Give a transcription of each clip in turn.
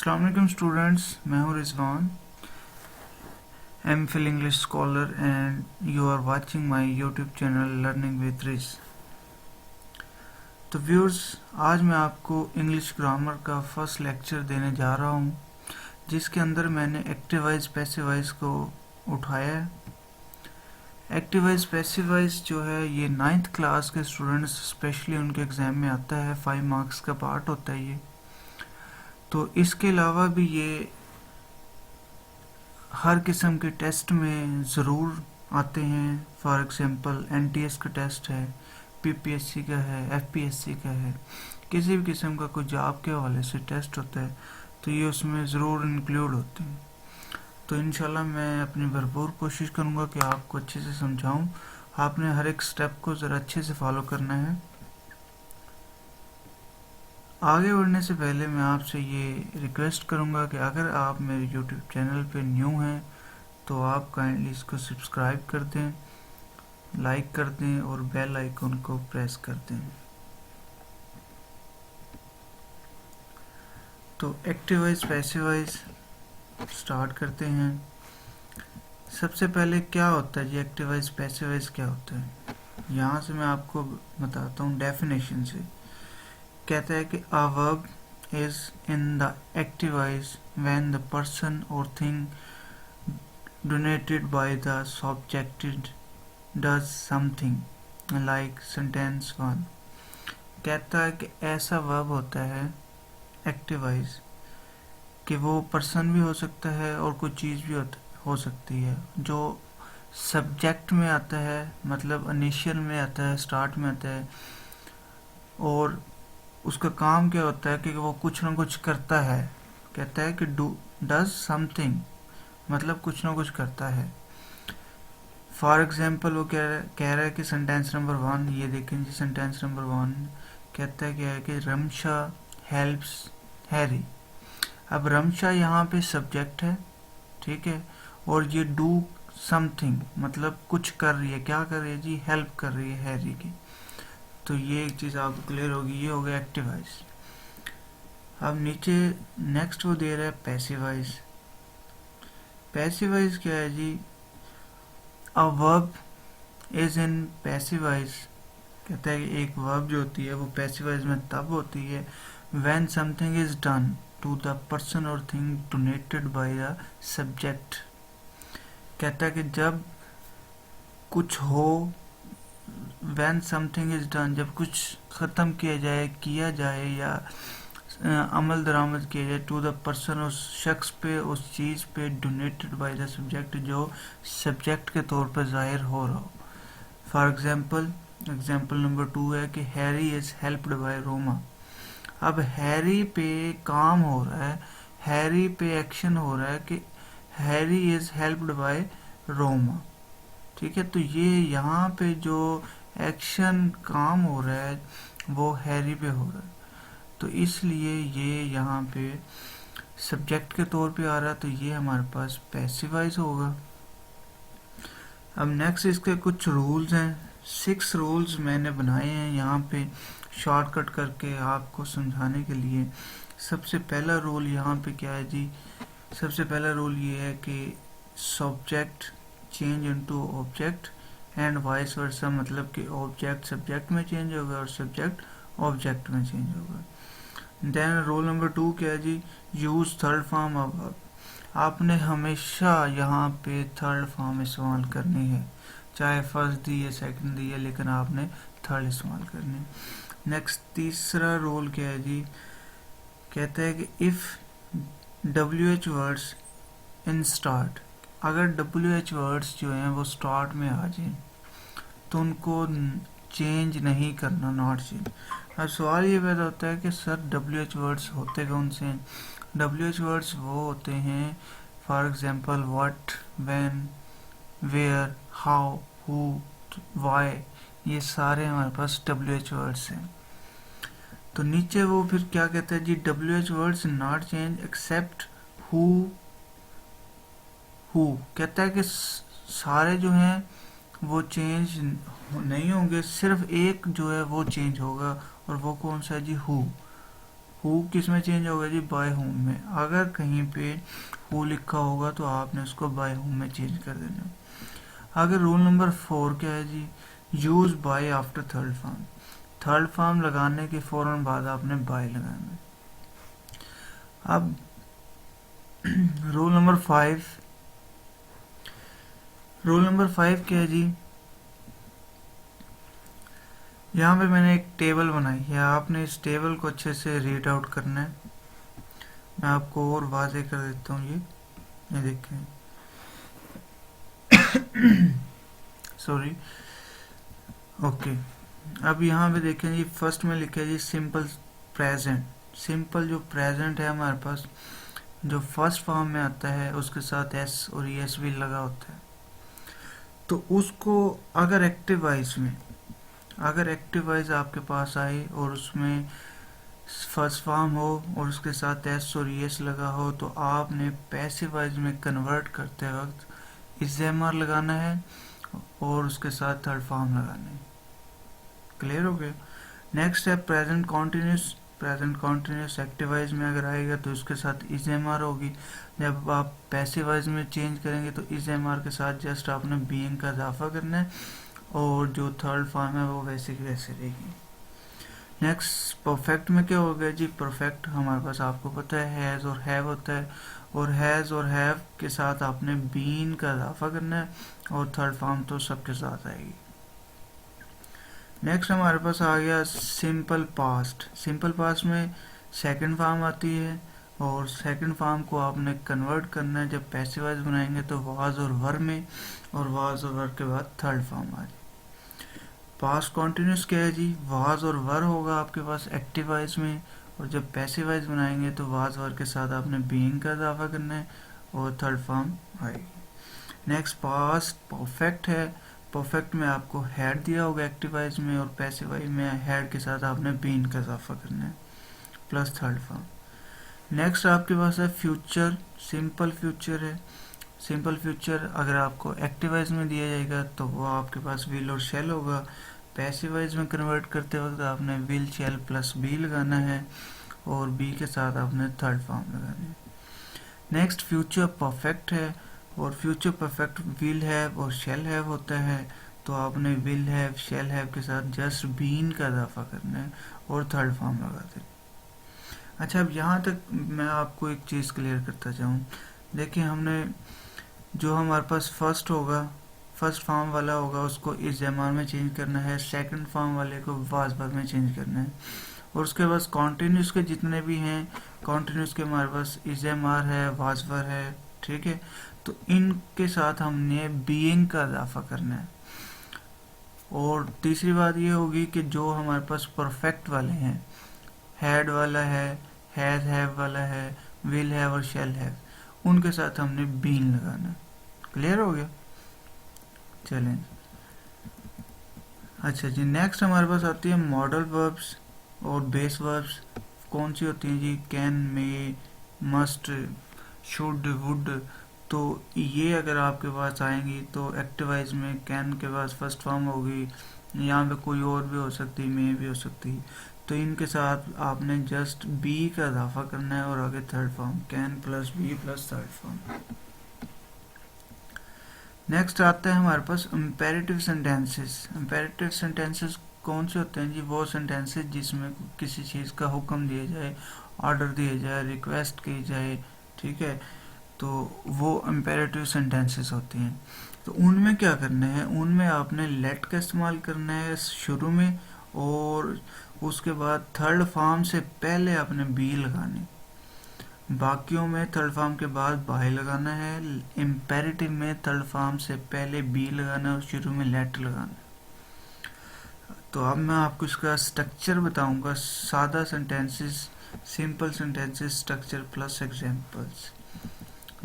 अस्सलाम वालेकुम स्टूडेंट्स, मैं हूं Rizwan, MPhil English scholar and you are watching my YouTube channel learning with Riz. तो व्यूअर्स, आज मैं आपको इंग्लिश ग्रामर का फर्स्ट लेक्चर देने जा रहा हूं, जिसके अंदर मैंने एक्टिव वॉइस पैसिव वॉइस को उठाया है। एक्टिव वॉइस पैसिव वॉइस जो है ये 9th क्लास के स्टूडेंट्स स्पेशली उनके एग्ज़ाम में आता है, 5 मार्क्स का पार्ट होता है ये। तो इसके अलावा भी ये हर किस्म के टेस्ट में ज़रूर आते हैं। फॉर एग्जांपल एनटीएस का टेस्ट है, पीपीएससी का है, एफपीएससी का है, किसी भी किस्म का कोई जॉब के हवाले से टेस्ट होता है तो ये उसमें ज़रूर इंक्लूड होते हैं। तो इंशाल्लाह मैं अपनी भरपूर कोशिश करूँगा कि आपको अच्छे से समझाऊँ। आपने हर एक स्टेप को ज़रा अच्छे से फॉलो करना है। आगे बढ़ने से पहले मैं आपसे ये रिक्वेस्ट करूंगा कि अगर आप मेरे यूट्यूब चैनल पे न्यू हैं तो आप काइंडली इसको सब्सक्राइब कर दें, लाइक कर दें और बेल आइकन को प्रेस कर दें। तो active voice passive voice start करते हैं। सबसे पहले क्या होता है जी एक्टिव वॉइस पैसिव वॉइस क्या होता है, यहाँ से मैं आपको बताता हूँ डेफिनेशन से। कहता है कि a verb is in the active voice when the person or thing denoted by the subject does something like sentence 1। कहता है कि ऐसा verb होता है एक्टिव वॉइस कि वो पर्सन भी हो सकता है और कोई चीज़ भी हो सकती है जो सब्जेक्ट में आता है, मतलब इनिशियल में आता है, स्टार्ट में आता है, और उसका काम क्या होता है कि वो कुछ ना कुछ करता है। कहता है कि डज समथिंग, मतलब कुछ ना कुछ करता है। फॉर एग्जांपल वो कह रहा है कि सेंटेंस नंबर 1, ये देखें जी, सेंटेंस नंबर 1 कहता है क्या है कि रमशा हेल्प्स हैरी। अब रमशा यहाँ पे सब्जेक्ट है, ठीक है, और ये डू समथिंग मतलब कुछ कर रही है। क्या कर रही है जी? हेल्प कर रही है हैरी की। तो ये एक चीज़ आपको क्लियर होगी, ये हो गया एक्टिव वॉइस। अब नीचे नेक्स्ट वो दे रहा है पैसिव वॉइस। पैसिव वॉइस क्या है जी? A verb is in passive voice. कहता है कि एक वर्ब जो होती है वो पैसिव वॉइस में तब होती है when something is done to the person और thing donated by the subject. कहता है कि जब कुछ हो, when something is done, जब कुछ ख़त्म किया जाए या अमल दरामद किया जाए, टू द पर्सन, उस शख्स पे, उस चीज़ पे, डोनेटेड बाय द सब्जेक्ट, जो सब्जेक्ट के तौर पर ज़ाहिर हो रहा हो। फॉर एग्जांपल नंबर 2 है कि Harry is helped bye Roma. अब हैरी पे काम हो रहा है, हैरी पे एक्शन हो रहा है कि Harry is helped bye Roma, ठीक है। तो ये यहाँ पे जो एक्शन काम हो रहा है वो हैरी पे हो रहा है, तो इसलिए ये यहाँ पे सब्जेक्ट के तौर पे आ रहा है, तो ये हमारे पास पैसिव वॉइस होगा। अब नेक्स्ट इसके कुछ रूल्स हैं, 6 रूल्स मैंने बनाए हैं यहाँ पे शॉर्टकट करके आपको समझाने के लिए। सबसे पहला रूल यहाँ पे क्या है जी? सबसे पहला रूल ये है कि subject change into object and vice versa, मतलब कि ऑब्जेक्ट सब्जेक्ट में चेंज होगा और सब्जेक्ट ऑब्जेक्ट में चेंज होगा। देन रूल नंबर 2 क्या है जी? Use third form of verb. आपने हमेशा यहाँ पे थर्ड फॉर्म इस्तेमाल करनी है, चाहे फर्स्ट दी है सेकंड दी है, लेकिन आपने थर्ड इस्तेमाल करनी है। नेक्स्ट तीसरा रूल क्या है जी? कहता है कि if WH words in start, अगर WH वर्ड्स जो हैं वो स्टार्ट में आ जाएं तो उनको चेंज नहीं करना, नॉट चेंज। अब सवाल ये पैदा होता है कि सर WH वर्ड्स होते कौन से हैं? WH वर्ड्स वो होते हैं, for example what, when, where, how, who, why, ये सारे हमारे पास WH वर्ड्स हैं। तो नीचे वो फिर क्या कहता है जी? WH words not change except who. कहता है कि सारे जो हैं वो चेंज नहीं होंगे, सिर्फ एक जो है वो चेंज होगा, और वो कौन सा है जी? हु। हु किस में चेंज होगा जी, बाय हुम में। अगर कहीं पे हु लिखा होगा तो आपने उसको बाय हुम में चेंज कर देना। अगर रूल नंबर 4 क्या है जी, use by after third form. Third form लगाने के फौरन बाद आपने बाय लगाना है। अब रूल नंबर 5, रूल नंबर 5 क्या है जी, यहाँ पे मैंने एक टेबल बनाई है, आपने इस टेबल को अच्छे से रीड आउट करना है। मैं आपको और वाज़ेह कर देता हूँ। ये देखें, सॉरी, ओके। अब यहाँ पे देखें जी, फर्स्ट में लिखा है जी सिंपल प्रेजेंट। सिंपल जो प्रेजेंट है हमारे पास, जो फर्स्ट फॉर्म में आता है उसके साथ एस और एस भी लगा होता है। तो उसको अगर एक्टिव वाइज में, अगर एक्टिव वाइज आपके पास आए और उसमें फर्स्ट फॉर्म हो और उसके साथ एस और एस लगा हो, तो आपने पैसिव वाइज में कन्वर्ट करते वक्त इजेमआर लगाना है और उसके साथ थर्ड फॉर्म लगाना है। क्लियर हो गया। नेक्स्ट है present continuous. Present continuous active voice में अगर आएगा तो उसके साथ इजेमआर होगी। जब आप पैसिव वाइज में चेंज करेंगे तो इजेमआर के साथ जस्ट आपने बीइंग का इजाफा करना है और जो थर्ड फॉर्म है वो वैसे की वैसे रहेगी। नेक्स्ट परफेक्ट में क्या हो गया जी, परफेक्ट हमारे पास आपको पता है हैज़ और हैव होता है, और हैज़ और हैव के साथ आपने बीन का इजाफा करना है और थर्ड फॉर्म तो सबके साथ आएगी। नेक्स्ट हमारे पास आ गया सिंपल पास्ट। सिंपल पास्ट में सेकंड फॉर्म आती है और सेकंड फॉर्म को आपने कन्वर्ट करना है। जब पैसिव वॉइस बनाएंगे तो वाज और वर में, और वाज और वर के बाद थर्ड फॉर्म आ जाए। पास्ट कॉन्टिन्यूस क्या है जी, वाज और वर होगा आपके पास एक्टिव वॉइस में, और जब पैसिव वॉइस बनाएंगे तो वाज वर के साथ आपने बीइंग का इजाफा करना है और थर्ड फॉर्म आएगी। नेक्स्ट पास्ट परफेक्ट है। परफेक्ट में आपको हैड दिया होगा एक्टिव वॉइस में, और पैसिव वॉइस में हैड के साथ आपने बीन का इजाफा करना है प्लस थर्ड फॉर्म। नेक्स्ट आपके पास है फ्यूचर। सिंपल फ्यूचर है। सिंपल फ्यूचर अगर आपको एक्टिव वॉइस में दिया जाएगा तो वो आपके पास विल और शेल होगा। पैसिव वॉइस में कन्वर्ट करते वक्त आपने विल शेल प्लस बी लगाना है और बी के साथ आपने थर्ड फॉर्म लगाना है। नेक्स्ट फ्यूचर परफेक्ट है, और फ्यूचर परफेक्ट विल हैव और शेल हैव होता है, तो आपने विल हैव शेल हैव के साथ जस्ट बीन का इजाफा करना है और थर्ड फॉर्म लगा देना। अच्छा, अब यहाँ तक मैं आपको एक चीज़ क्लियर करता जाऊँ। देखिए, हमने जो हमारे पास फर्स्ट होगा, फर्स्ट फॉर्म वाला होगा, उसको इस एमआर में चेंज करना है। सेकंड फॉर्म वाले को वाज वर में चेंज करना है, और उसके पास कॉन्टिन्यूस के जितने भी हैं, कॉन्टिन्यूस के हमारे पास इज एम आर है, वाज वर है, ठीक है। तो इनके साथ हमने बीइंग का इजाफा करना है। और तीसरी बात ये होगी कि जो हमारे पास परफेक्ट वाले हैं, हैड वाला है, हैज हैव वाला है, विल हैव और शेल हैव, उनके साथ हमने बीन लगाना। क्लियर हो गया। चलें, अच्छा जी, नेक्स्ट हमारे पास आती है मॉडल वर्ब्स और बेस वर्ब्स। कौन सी होती हैं जी, can, may, must, should, would. तो ये अगर आपके पास आएंगी तो एक्टिवाइज में कैन के पास फर्स्ट फॉर्म होगी, यहाँ पे कोई और भी हो सकती, मे भी हो सकती। तो इनके साथ आपने जस्ट बी का इजाफा करना है और आगे third form, can plus be plus third form. Next आता है हमारे पास इम्पेरेटिव सेंटेंसेस। इम्पेरेटिव सेंटेंसेस कौन से होते हैं जी, वो सेंटेंसेस जिसमें किसी चीज़ का हुक्म दिया जाए, ऑर्डर दिया जाए, रिक्वेस्ट की जाए, ठीक है, तो वो इम्पेरेटिव सेंटेंसेस होते हैं। तो उनमें क्या करना है, उनमें आपने लेट का इस्तेमाल करना है शुरू में, और उसके बाद थर्ड फॉर्म से पहले आपने बी लगाने। बाकियों में थर्ड फॉर्म के बाद बाय लगाना है। इम्पेरेटिव में थर्ड फॉर्म से पहले बी लगाना है और शुरू में लेट लगाना है। तो अब मैं आपको इसका स्ट्रक्चर बताऊंगा, सादा sentences, simple sentences, structure plus examples.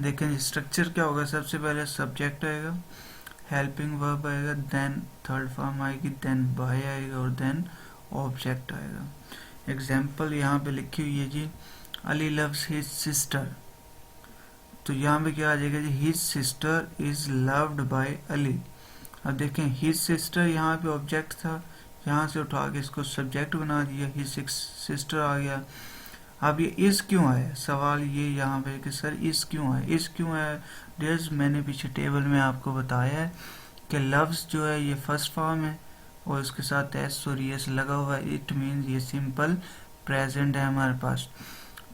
देखें स्ट्रक्चर क्या होगा, सबसे पहले सब्जेक्ट आएगा, हेल्पिंग वर्ब आएगा, देन थर्ड फॉर्म आएगी, देन बाय आएगा और देन ऑब्जेक्ट आएगा। एग्जाम्पल यहाँ पे लिखी हुई है जी, अली लव्स हिज सिस्टर। तो यहाँ पे क्या आ जाएगा जी, his sister is loved by Ali. अब देखें हिज सिस्टर यहाँ पे ऑब्जेक्ट था, यहाँ से उठा के इसको सब्जेक्ट बना दिया, हिज सिस्टर आ गया। अब ये इस क्यों आया, सवाल ये यहाँ पे कि सर इस क्यों आया, इस क्यों आया डियर्स, मैंने पीछे टेबल में आपको बताया है कि लव्स जो है ये फर्स्ट फॉर्म है और इसके साथ एस और एस लगा हुआ है, इट मीन्स ये सिंपल प्रेजेंट है हमारे पास।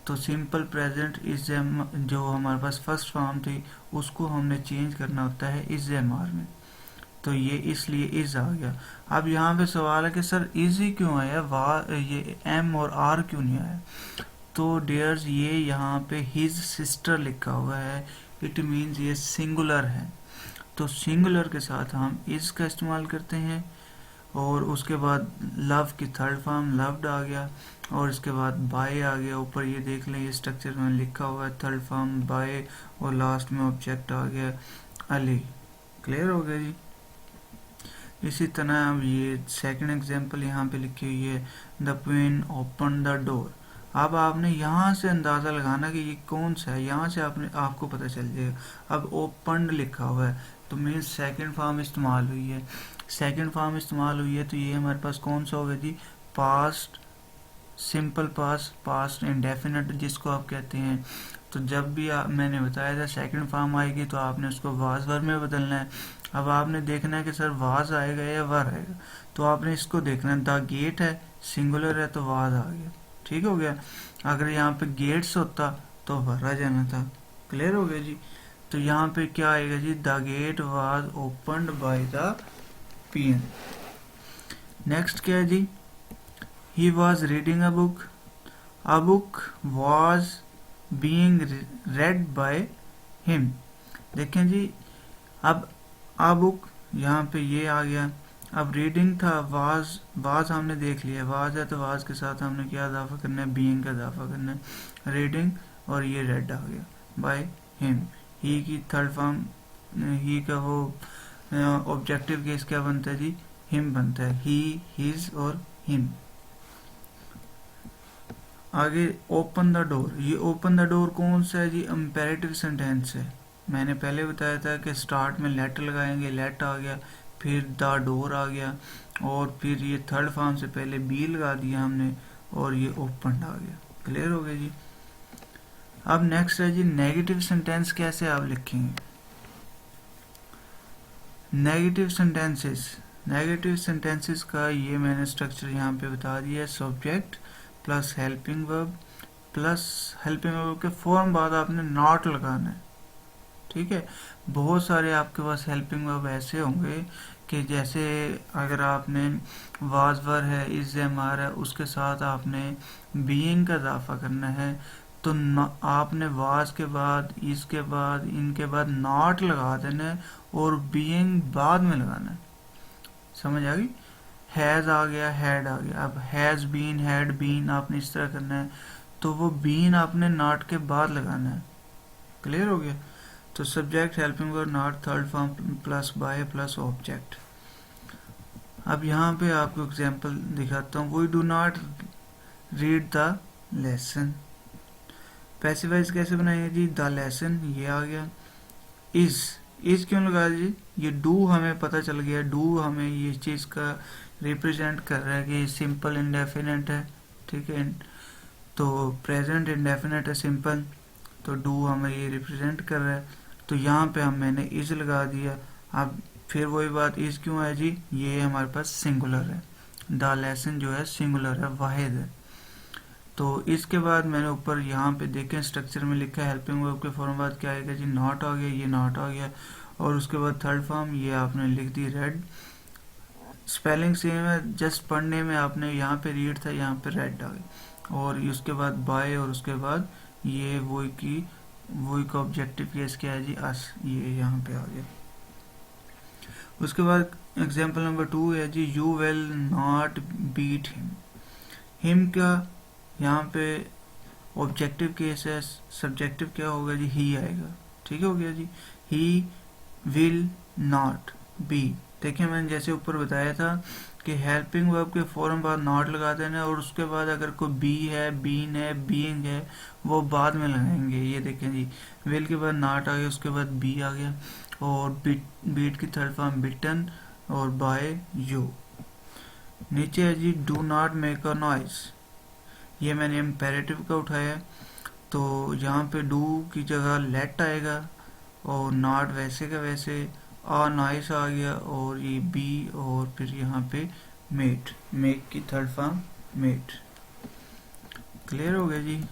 तो सिंपल प्रेजेंट इज जो हमारे पास फर्स्ट फॉर्म थी उसको हमने चेंज करना होता है इज एम आर में, तो ये इसलिए इज आ गया। अब यहाँ पे सवाल है कि सर इज ही क्यों आया, ये एम और आर क्यों नहीं आया। तो डियर्स ये यहाँ पे हिज सिस्टर लिखा हुआ है, इट मीन्स ये सिंगुलर है, तो सिंगुलर के साथ हम इज का इस्तेमाल करते हैं। और उसके बाद लव की थर्ड फॉर्म लव्ड आ गया और इसके बाद बाय आ गया, ऊपर ये देख लें ये स्ट्रक्चर में लिखा हुआ है थर्ड फॉर्म बाय, और लास्ट में ऑब्जेक्ट आ गया अली। क्लियर हो गया जी। इसी तरह अब ये सेकंड एग्जांपल यहाँ पे लिखी हुई है, the queen open the door. अब आपने यहाँ से अंदाज़ा लगाना कि ये कौन सा है, यहाँ से आपको पता चल जाएगा। अब ओपन लिखा हुआ है तो मीन्स सेकंड फॉर्म इस्तेमाल हुई है, सेकंड फॉर्म इस्तेमाल हुई है तो ये हमारे पास कौन सा होगा जी, past simple past, past indefinite जिसको आप कहते हैं। तो जब भी मैंने बताया था सेकंड फॉर्म आएगी तो आपने उसको वाज वर्ब में बदलना है। अब आपने देखना है कि सर वाज आएगा या वर आएगा, तो आपने इसको देखना है, द गेट है सिंगुलर है तो वाज आ गया, ठीक हो गया। अगर यहाँ पे गेट्स होता तो वर आ जाना था। क्लियर हो गया जी। तो यहाँ पे क्या आएगा जी, the gate was opened by the peon. Next क्या है जी, he was reading a book was being read by him. देखें जी, अब अ बुक यहाँ पे ये आ गया, अब रीडिंग था, वाज हमने देख लिया, वाज है तो वाज के साथ हमने क्या इजाफा करना है, बीइंग का इजाफा करना है, रीडिंग और ये रेड आ गया बाय हिम। ही की थर्ड फॉर्म ही का वो ऑब्जेक्टिव केस क्या बनता है जी, हिम बनता है, ही हिज और हिम। आगे ओपन द डोर, ये ओपन द डोर कौन सा है जी, इम्पेरेटिव सेंटेंस है। मैंने पहले बताया था कि स्टार्ट में लेट लगाएंगे, लेट आ गया, फिर द डोर आ गया और फिर ये थर्ड फॉर्म से पहले बी लगा दिया हमने और ये ओपन आ गया। क्लियर हो गया जी। अब नेक्स्ट है जी नेगेटिव सेंटेंस कैसे आप लिखेंगे। नेगेटिव सेंटेंसेस, नेगेटिव सेंटेंसेस का ये मैंने स्ट्रक्चर यहाँ पे बता दिया है, subject plus helping verb, plus helping verb के फॉर्म बाद आपने नॉट लगाना है, ठीक है। बहुत सारे आपके पास हेल्पिंग वर्ब ऐसे होंगे कि जैसे अगर आपने वाज वर है, इज एम आर है, उसके साथ आपने बीइंग का इजाफा करना है, तो आपने वाज के बाद, इसके बाद, इनके बाद नॉट लगा देना है और बीइंग बाद में लगाना है। समझ आ गई। हैज आ गया, हैड आ गया, अब हैज बीन, हैड बीन आपने इस तरह करना है, तो वो बीन आपने नॉट के बाद लगाना है। क्लियर हो गया। तो subject helping verb not third form plus by plus object. अब यहाँ पे आपको एग्जांपल दिखाता हूँ, we do not read the lesson. Passivise कैसे बनाएंगे जी, द लेसन ये आ गया। इज क्यों लगा जी, ये डू हमें पता चल गया, डू हमें ये चीज़ का रिप्रेजेंट कर रहा है कि सिंपल इंडेफिनेट है, ठीक है। तो प्रेजेंट इंडेफिनेट है सिंपल, तो डू हमें ये रिप्रेजेंट कर रहा है, तो यहाँ पे मैंने इज लगा दिया। अब फिर वही बात, इज क्यों है जी, ये हमारे पास सिंगुलर है, द लेसन जो है सिंगुलर है, वाहिद है। तो इसके बाद मैंने ऊपर यहाँ पे देखें स्ट्रक्चर में लिखा है हेल्पिंग वर्ब के फॉर्म बाद क्या आएगा जी, नॉट आ गया, ये नॉट आ गया और उसके बाद थर्ड फॉर्म ये आपने लिख दी रेड। स्पेलिंग सेम है, जस्ट पढ़ने में आपने यहाँ पे रीड था, यहाँ पे रेड आ गया और उसके बाद बाय और उसके बाद ये वही का ऑब्जेक्टिव केस क्या है जी, अस, ये यहाँ पे आ गया। उसके बाद एग्जाम्पल नंबर 2 है जी, you will not beat him. Him का यहाँ पे ऑब्जेक्टिव केस है, सब्जेक्टिव क्या होगा जी, ही आएगा, ठीक हो गया जी। ही विल नॉट बी, देखिए मैंने जैसे ऊपर बताया था कि हेल्पिंग वर्ब के फौरन बाद नॉट लगा देना और उसके बाद अगर कोई बी है, बीन है, बीइंग है वो बाद में लगाएंगे। ये देखें जी, विल के बाद नॉट आ गया, उसके बाद बी आ गया और बीट की थर्ड फॉर्म बिटन और बाय यू। नीचे है जी, do not make a noise. ये मैंने इम्पेरेटिव का उठाया, तो यहाँ पे डू की जगह लेट आएगा और नॉट वैसे का वैसे, आ नाइस आ गया, और ये बी, और फिर यहाँ पे मेट, मेक की थर्ड फॉर्म मेट। क्लियर हो गया जी।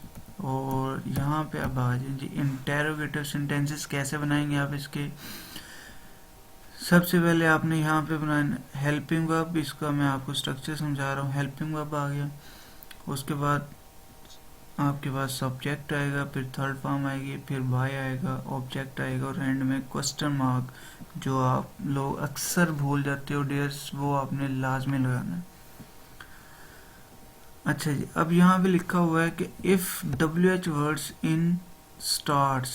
और यहाँ पे अब आ जाए जी इंटेरोगेटिव सेंटेंसेस कैसे बनाएंगे आप इसके। सबसे पहले आपने यहाँ पे बनाना हेल्पिंग वर्ब, इसका मैं आपको स्ट्रक्चर समझा रहा हूँ। हेल्पिंग वर्ब आ गया, उसके बाद आपके पास सब्जेक्ट आएगा, फिर थर्ड फॉर्म आएगी, फिर बाय आएगा, ऑब्जेक्ट आएगा, और एंड में क्वेश्चन मार्क, जो आप लोग अक्सर भूल जाते हो डियर्स, वो आपने लाजमी लगाना है। अच्छा जी, अब यहाँ पे लिखा हुआ है कि if WH words in starts,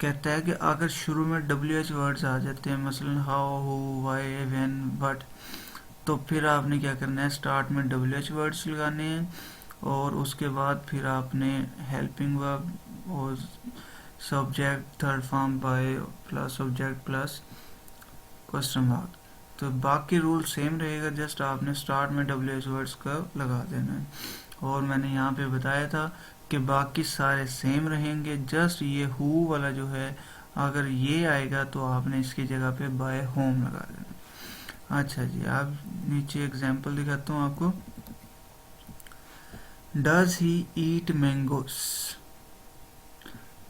कहता है कि अगर शुरू में WH वर्ड्स आ जाते हैं, मसलन how, who, why, when, but, तो फिर आपने क्या करना है, स्टार्ट में WH वर्ड्स लगाने हैं, और उसके बाद फिर आपने हेल्पिंग वर्ब और subject third form by plus object plus question mark. तो बाकी रूल सेम रहेगा, जस्ट आपने स्टार्ट में WH वर्ड्स का लगा देना है। और मैंने यहाँ पे बताया था कि बाकी सारे सेम रहेंगे, जस्ट ये हु वाला जो है, अगर ये आएगा तो आपने इसकी जगह पे बाय होम लगा देना। अच्छा जी, अब नीचे एग्जांपल दिखाता हूँ आपको। डज ही ईट मैंगोस,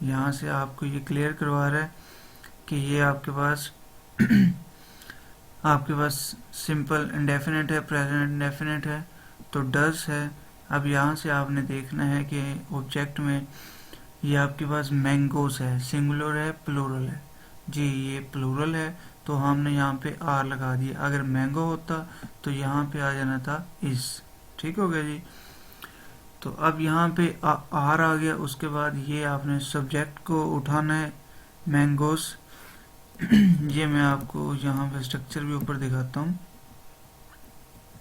यहाँ से आपको ये क्लियर करवा रहा है कि ये आपके पास सिंपल इंडेफिनिट है, प्रेजेंट इंडेफिनिट है, तो डज है। अब यहाँ से आपने देखना है कि ऑब्जेक्ट में ये आपके पास मैंगोस है, सिंगुलर है, प्लूरल है जी, ये प्लूरल है, तो हमने यहाँ पे आर लगा दिया। अगर मैंगो होता तो यहाँ पे आ जाना था इस। ठीक हो गया जी। तो अब यहाँ पे आर आ गया, उसके बाद ये आपने सब्जेक्ट को उठाना है, मैंगोस। ये मैं आपको यहाँ पे स्ट्रक्चर भी ऊपर दिखाता हूँ।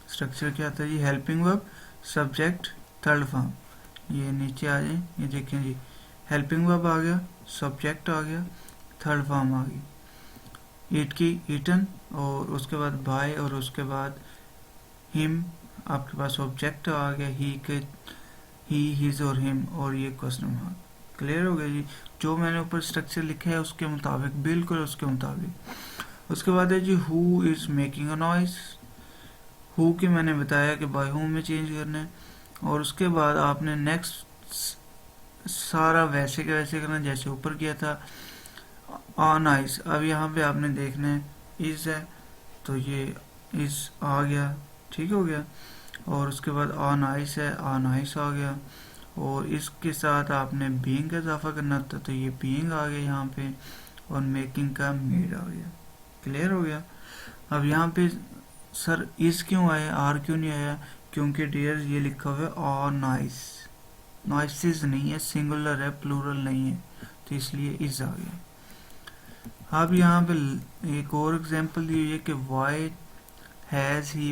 स्ट्रक्चर क्या था जी, helping verb, subject, third form. ये नीचे आ जाए, ये देखें जी, हेल्पिंग वर्ब आ गया, सब्जेक्ट आ गया, थर्ड फॉर्म आ गई, ईट की ईटन, और उसके बाद बाय, और उसके बाद हिम, आपके पास ऑब्जेक्ट आ गया, ही के, ही, हिज और हिम, और ये क्वेश्चन मार्क। क्लियर हो गया जी। जो मैंने ऊपर स्ट्रक्चर लिखा है उसके मुताबिक, बिल्कुल उसके मुताबिक। उसके बाद है जी who is making a noise. Who की मैंने बताया कि बाय हु में चेंज करना है, और उसके बाद आपने नेक्स्ट सारा वैसे के वैसे करना जैसे ऊपर किया था, ऑन आइस। अब यहाँ पे आपने देखना है इज है, तो ये इज आ गया, ठीक हो गया। और उसके बाद ऑन आइस है, ऑन आइस आ गया, और इसके साथ आपने बीइंग का इजाफा करना था, तो ये बीइंग आ गया यहाँ पे, और मेकिंग का मेड आ गया। क्लियर हो गया। अब यहाँ पे सर इज क्यों आया, आर क्यों नहीं आया, क्योंकि डियर ये लिखा हुआ है ऑन नाइस, नॉइसेस नहीं है, सिंगुलर है, प्लूरल नहीं है, तो इसलिए इज आ गया। अब यहाँ पे एक और एग्जांपल दी हुई है कि वाई हैज ही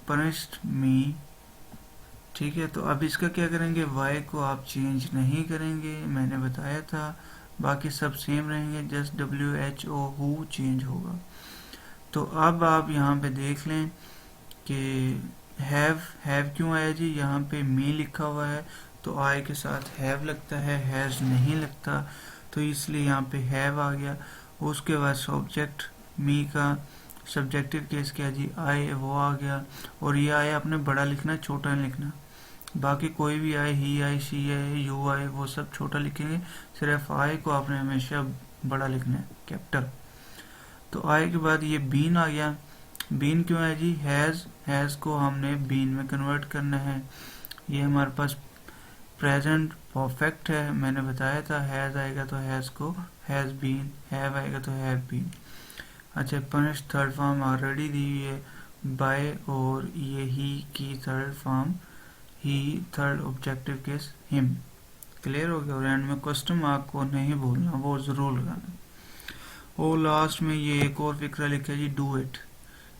पनिश्ड मी। ठीक है, तो अब इसका क्या करेंगे, वाई को आप चेंज नहीं करेंगे, मैंने बताया था, बाकी सब सेम रहेंगे, जस्ट WHO हु चेंज होगा। तो अब आप यहाँ पे देख लें कि हैव क्यों आया जी, यहाँ पे मी लिखा हुआ है, तो आई के साथ हैव लगता है, हैज नहीं लगता, तो इसलिए यहाँ पे हैव आ गया। उसके बाद सब्जेक्ट मी का सब्जेक्टिव केस क्या जी, आई, वो आ गया, और ये आई आपने बड़ा लिखना, छोटा नहीं लिखना। बाकी कोई भी आए, ही आई, शी आई, यू आई, वो सब छोटा लिखेंगे, सिर्फ आई को आपने हमेशा बड़ा लिखना है, कैपिटल। तो आई के बाद ये बीन आ गया। बीन क्यों है जी, हैज को हमने बीन में कन्वर्ट करना है। ये हमारे पास प्रेजेंट परफेक्ट है, मैंने बताया था, हैज आएगा तो हैज को हैज बीन, हैव आएगा तो हैव बीन। अच्छा, पनिश थर्ड फॉर्म ऑलरेडी दी हुई है बाय, और ये ही की थर्ड फॉर्म ही, third objective case him. Clear हो गया। और एंड में क्वेश्चन मार्क को नहीं भूलना, वो जरूर लगाना। और लास्ट में ये एक और फिक्रा लिखा है जी, डू इट।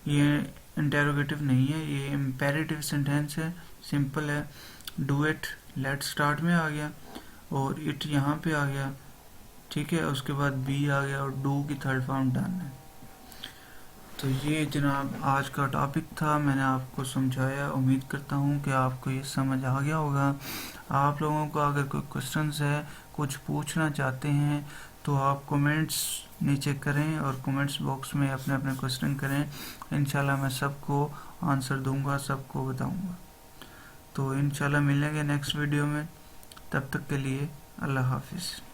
ये इंटेरोगेटिव नहीं है, ये इम्पेरेटिव सेंटेंस है, सिंपल है। डू इट लेट स्टार्ट में आ गया, और इट यहाँ पे आ गया, ठीक है। उसके बाद बी आ गया, और डू की थर्ड फॉर्म डन है। तो ये जनाब आज का टॉपिक था, मैंने आपको समझाया। उम्मीद करता हूँ कि आपको ये समझ आ गया होगा। आप लोगों को अगर कोई क्वेश्चंस है, कुछ पूछना चाहते हैं, तो आप कमेंट्स नीचे करें और कमेंट्स बॉक्स में अपने अपने क्वेश्चन करें। इंशाल्लाह मैं सबको आंसर दूंगा, सबको बताऊंगा। तो इंशाल्लाह मिलेंगे नेक्स्ट वीडियो में। तब तक के लिए अल्लाह हाफिज़।